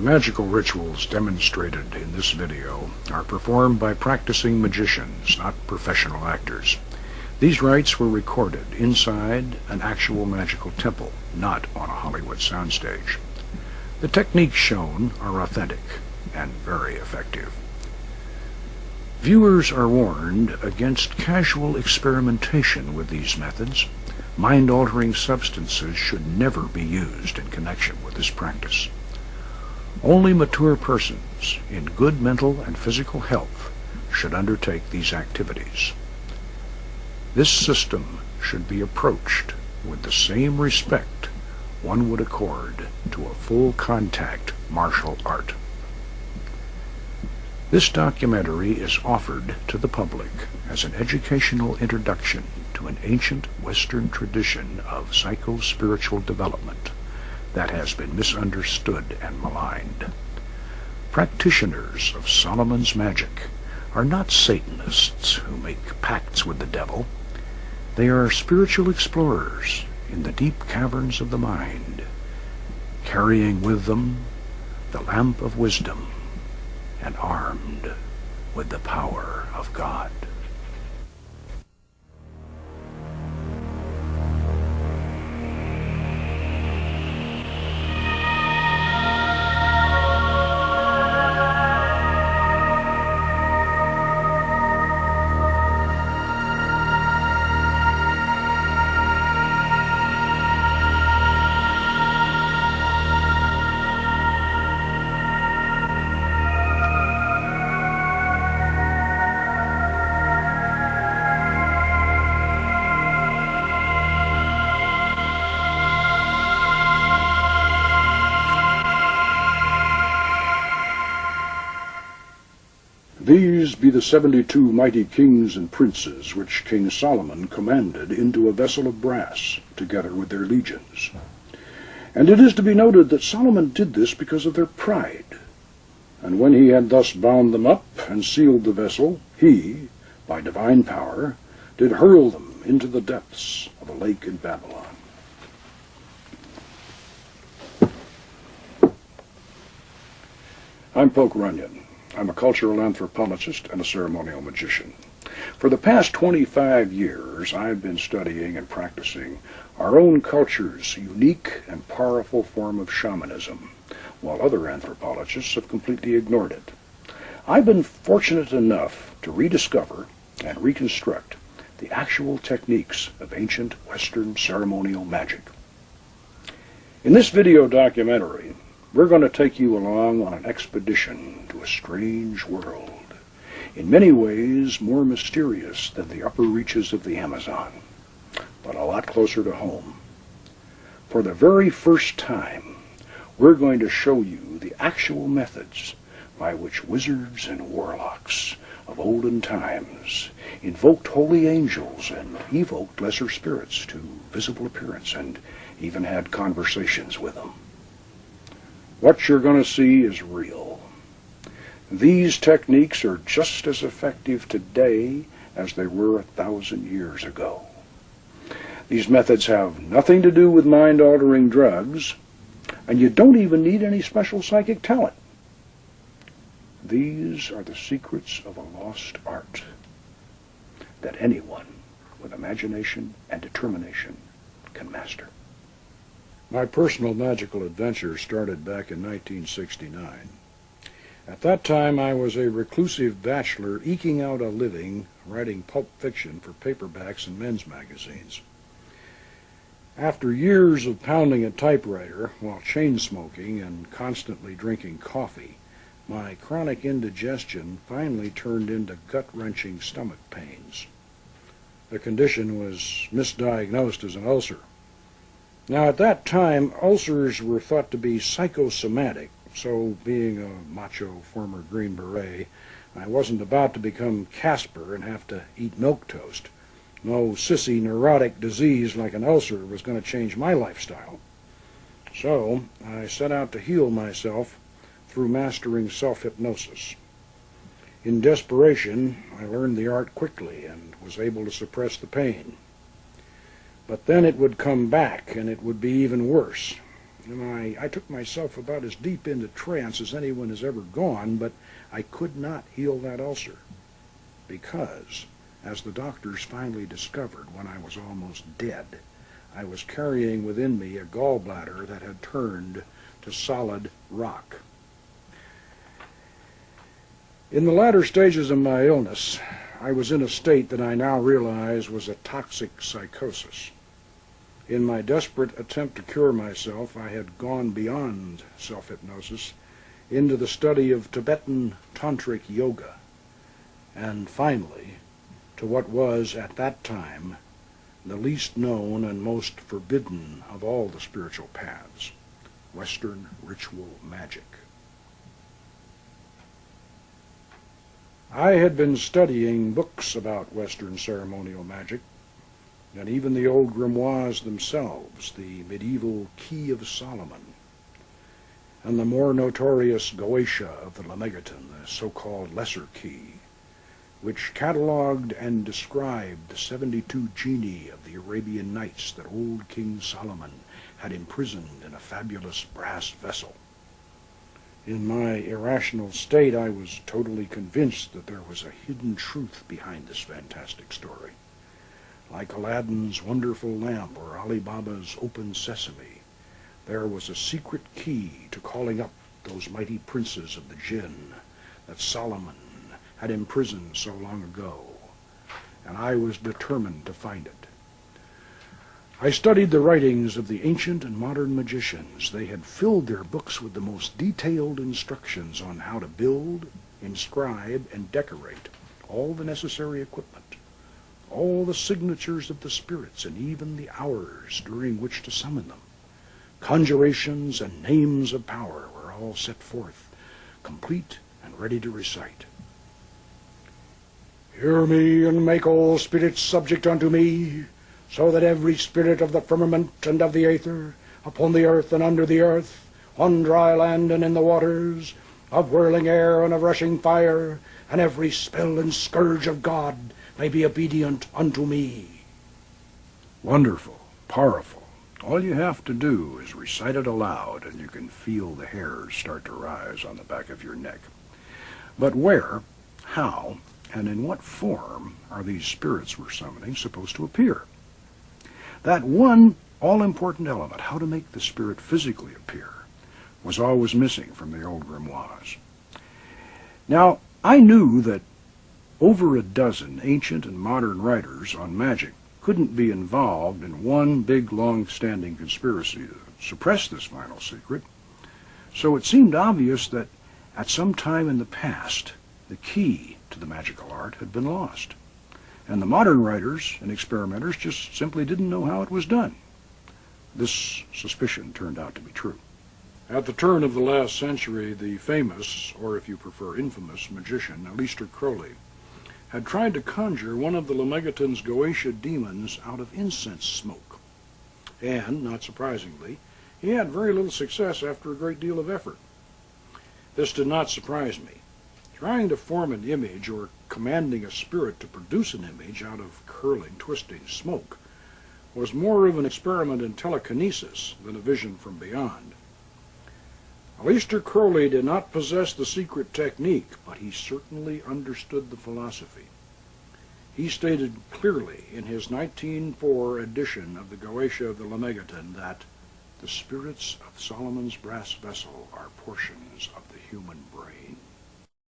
The magical rituals demonstrated in this video are performed by practicing magicians, not professional actors. These rites were recorded inside an actual magical temple, not on a Hollywood soundstage. The techniques shown are authentic and very effective. Viewers are warned against casual experimentation with these methods. Mind-altering substances should never be used in connection with this practice. Only mature persons in good mental and physical health should undertake these activities. This system should be approached with the same respect one would accord to a full-contact martial art. This documentary is offered to the public as an educational introduction to an ancient Western tradition of psycho-spiritual development that has been misunderstood and maligned. Practitioners of Solomon's magic are not Satanists who make pacts with the devil. They are spiritual explorers in the deep caverns of the mind, carrying with them the lamp of wisdom and armed with the power of God. These be the 72 mighty kings and princes which King Solomon commanded into a vessel of brass, together with their legions. And it is to be noted that Solomon did this because of their pride. And when he had thus bound them up and sealed the vessel, he, by divine power, did hurl them into the depths of a lake in Babylon. I'm Poke Runyon. I'm a cultural anthropologist and a ceremonial magician. For the past 25 years, I've been studying and practicing our own culture's unique and powerful form of shamanism, while other anthropologists have completely ignored it. I've been fortunate enough to rediscover and reconstruct the actual techniques of ancient Western ceremonial magic. In this video documentary, we're going to take you along on an expedition to a strange world, in many ways more mysterious than the upper reaches of the Amazon, but a lot closer to home. For the very first time, we're going to show you the actual methods by which wizards and warlocks of olden times invoked holy angels and evoked lesser spirits to visible appearance and even had conversations with them. What you're going to see is real. These techniques are just as effective today as they were 1,000 years ago. These methods have nothing to do with mind-altering drugs, and you don't even need any special psychic talent. These are the secrets of a lost art that anyone with imagination and determination can master. My personal magical adventure started back in 1969. At that time, I was a reclusive bachelor eking out a living writing pulp fiction for paperbacks and men's magazines. After years of pounding a typewriter while chain smoking and constantly drinking coffee, my chronic indigestion finally turned into gut-wrenching stomach pains. The condition was misdiagnosed as an ulcer. Now, at that time, ulcers were thought to be psychosomatic, so being a macho former Green Beret, I wasn't about to become Casper and have to eat milquetoast. No sissy neurotic disease like an ulcer was going to change my lifestyle. So I set out to heal myself through mastering self-hypnosis. In desperation, I learned the art quickly and was able to suppress the pain. But then it would come back, and it would be even worse. and I took myself about as deep into trance as anyone has ever gone, but I could not heal that ulcer, because, as the doctors finally discovered when I was almost dead, I was carrying within me a gallbladder that had turned to solid rock. In the latter stages of my illness, I was in a state that I now realize was a toxic psychosis. In my desperate attempt to cure myself, I had gone beyond self-hypnosis into the study of Tibetan tantric yoga, and finally to what was at that time the least known and most forbidden of all the spiritual paths, Western ritual magic. I had been studying books about Western ceremonial magic, and even the old grimoires themselves, the medieval Key of Solomon, and the more notorious Goetia of the Lemegeton, the so-called Lesser Key, which catalogued and described the 72 genii of the Arabian Nights that old King Solomon had imprisoned in a fabulous brass vessel. In my irrational state, I was totally convinced that there was a hidden truth behind this fantastic story. Like Aladdin's wonderful lamp or Ali Baba's open sesame, there was a secret key to calling up those mighty princes of the jinn that Solomon had imprisoned so long ago, and I was determined to find it. I studied the writings of the ancient and modern magicians. They had filled their books with the most detailed instructions on how to build, inscribe, and decorate all the necessary equipment, all the signatures of the spirits, and even the hours during which to summon them. Conjurations and names of power were all set forth, complete and ready to recite. Hear me, and make all spirits subject unto me, so that every spirit of the firmament and of the aether, upon the earth and under the earth, on dry land and in the waters, of whirling air and of rushing fire, and every spell and scourge of God may be obedient unto me. Wonderful, powerful. All you have to do is recite it aloud, and you can feel the hairs start to rise on the back of your neck. But where, how, and in what form are these spirits we're summoning supposed to appear? That one all-important element, how to make the spirit physically appear, was always missing from the old grimoires. Now, I knew that over a dozen ancient and modern writers on magic couldn't be involved in one big, long-standing conspiracy to suppress this final secret, so it seemed obvious that at some time in the past, the key to the magical art had been lost, and the modern writers and experimenters just simply didn't know how it was done. This suspicion turned out to be true. At the turn of the last century, the famous, or if you prefer infamous, magician Aleister Crowley had tried to conjure one of the Lemegeton's Goetia demons out of incense smoke. And, not surprisingly, he had very little success after a great deal of effort. This did not surprise me. Trying to form an image or commanding a spirit to produce an image out of curling, twisting smoke was more of an experiment in telekinesis than a vision from beyond. Aleister Crowley did not possess the secret technique, but he certainly understood the philosophy. He stated clearly in his 1904 edition of the Goetia of the Lemegeton that the spirits of Solomon's brass vessel are portions of the human brain.